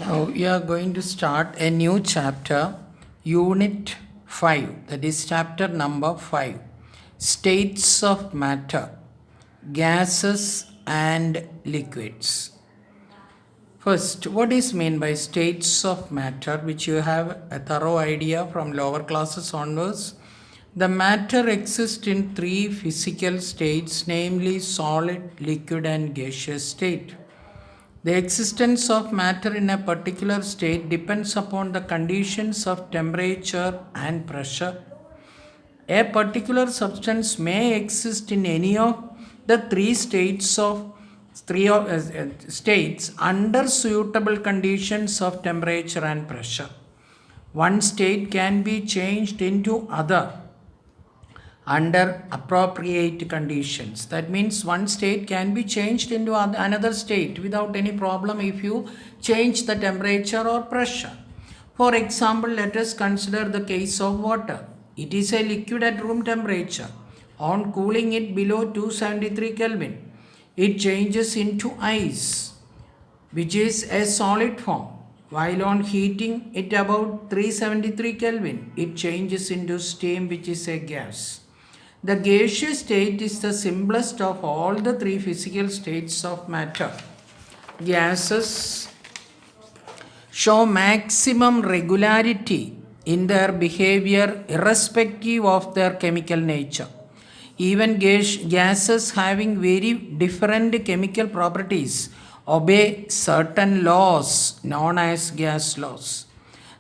Now we are going to start a new chapter, Unit 5, that is chapter number 5, States of Matter, Gases and Liquids. First, what is meant by states of matter, which you have a thorough idea from lower classes onwards? The matter exists in three physical states, namely solid, liquid, and gaseous state. The existence of matter in a particular state depends upon the conditions of temperature and pressure. A particular substance may exist in any of the states under suitable conditions of temperature and pressure. One state can be changed into other under appropriate conditions. That means one state can be changed into another state without any problem if you change the temperature or pressure. For example, let us consider the case of water. It is a liquid at room temperature. On cooling it below 273 Kelvin, it changes into ice, which is a solid form. While on heating it about 373 Kelvin, it changes into steam, which is a gas. The gaseous state is the simplest of all the three physical states of matter. Gases show maximum regularity in their behavior irrespective of their chemical nature. Even gases having very different chemical properties obey certain laws known as gas laws.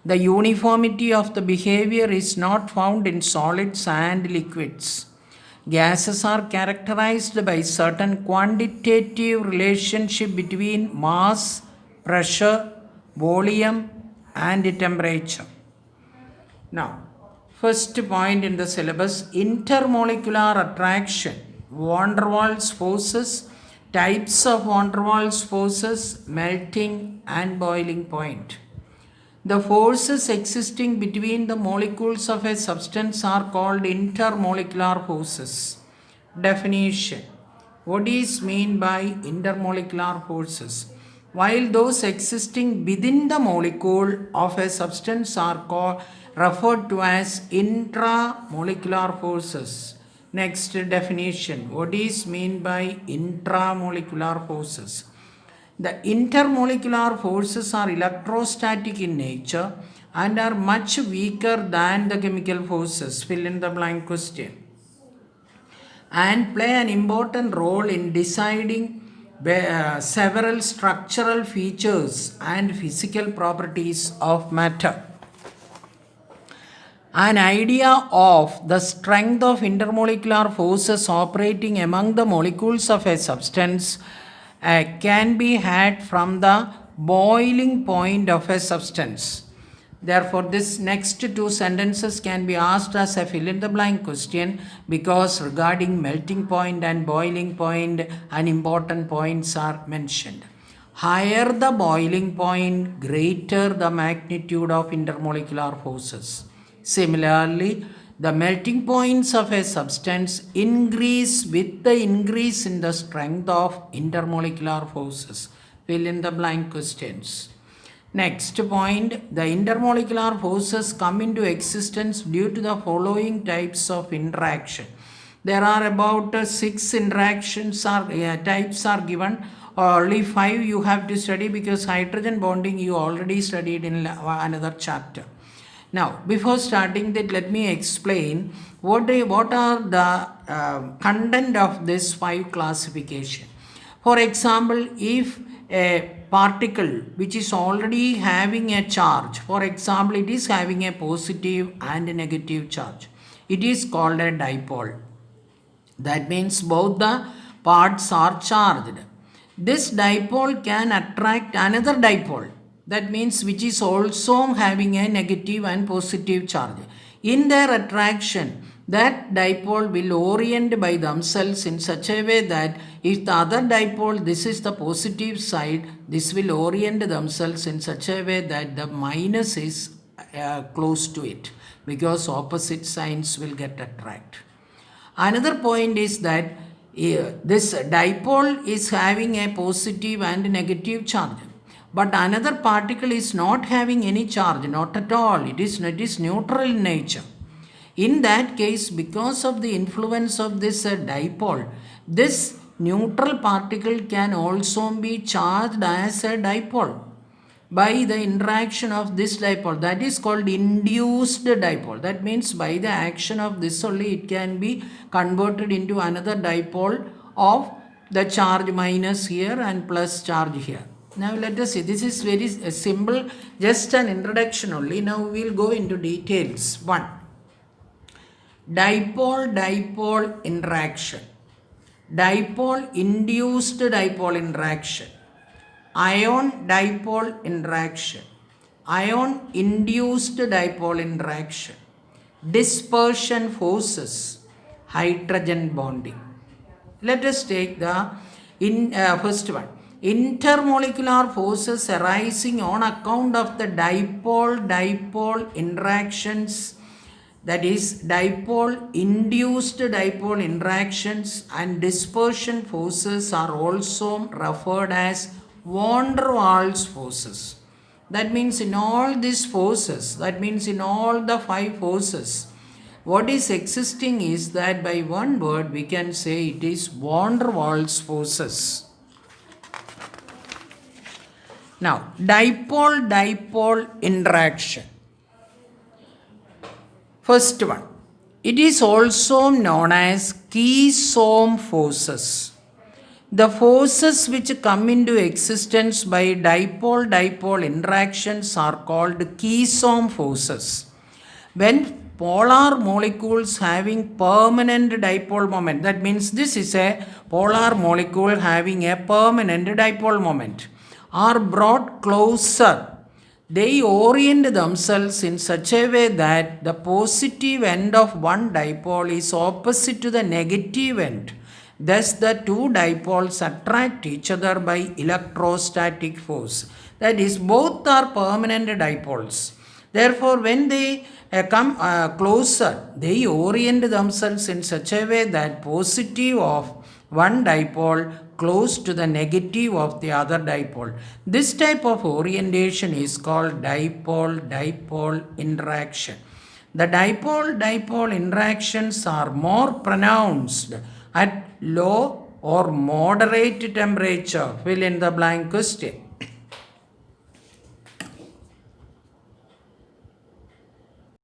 The uniformity of the behavior is not found in solids and liquids. Gases are characterized by certain quantitative relationship between mass, pressure, volume, and temperature. Now, first point in the syllabus, intermolecular attraction, van der Waals forces, types of van der Waals forces, melting and boiling point. The forces existing between the molecules of a substance are called intermolecular forces. Definition. What is meant by intermolecular forces? While those existing within the molecule of a substance are referred to as intramolecular forces. Next definition. What is meant by intramolecular forces? The intermolecular forces are electrostatic in nature and are much weaker than the chemical forces, fill in the blank question, and play an important role in deciding several structural features and physical properties of matter. An idea of the strength of intermolecular forces operating among the molecules of a substance can be had from the boiling point of a substance. Therefore, this next two sentences can be asked as a fill in the blank question, because regarding melting point and boiling point, important points are mentioned. Higher the boiling point, greater the magnitude of intermolecular forces. Similarly, the melting points of a substance increase with the increase in the strength of intermolecular forces. Fill in the blank questions. Next point, the intermolecular forces come into existence due to the following types of interaction. There are about 6 interactions types are given. Only 5 you have to study, because hydrogen bonding you already studied in another chapter. Now, before starting that, let me explain what are the content of this 5 classification. For example, if a particle which is already having a charge, for example, it is having a positive and a negative charge, it is called a dipole. That means both the parts are charged. This dipole can attract another dipole. That means which is also having a negative and positive charge. In their attraction, that dipole will orient by themselves in such a way that if the other dipole, this is the positive side, this will orient themselves in such a way that the minus is close to it, because opposite signs will get attracted. Another point is that this dipole is having a positive and negative charge. but another particle is not having any charge, not at all. It is neutral in nature. In that case, because of the influence of this dipole, this neutral particle can also be charged as a dipole by the interaction of this dipole. That is called induced dipole. That means by the action of this only it can be converted into another dipole of the charge minus here and plus charge here. Now let us see, this is very simple, just an introduction only. Now we will go into details. 1. Dipole-dipole interaction, dipole-induced dipole interaction, ion-dipole interaction, ion-induced dipole interaction, dispersion forces, hydrogen bonding. Let us take the first one. Intermolecular forces arising on account of the dipole-dipole interactions, that is dipole-induced dipole interactions, and dispersion forces are also referred as van der Waals forces. That means in all these forces, that means in all the 5 forces, what is existing is that by one word we can say it is van der Waals forces. Now, dipole-dipole interaction. First one, it is also known as Keystone forces. The forces which come into existence by dipole-dipole interactions are called Keystone forces. When polar molecules having permanent dipole moment, that means this is a polar molecule having a permanent dipole moment, are brought closer, they orient themselves in such a way that the positive end of one dipole is opposite to the negative end. Thus, the 2 dipoles attract each other by electrostatic force. That is, both are permanent dipoles. Therefore, when they come closer, they orient themselves in such a way that positive of one dipole close to the negative of the other dipole. This type of orientation is called dipole-dipole interaction. The dipole-dipole interactions are more pronounced at low or moderate temperature. Fill in the blank question.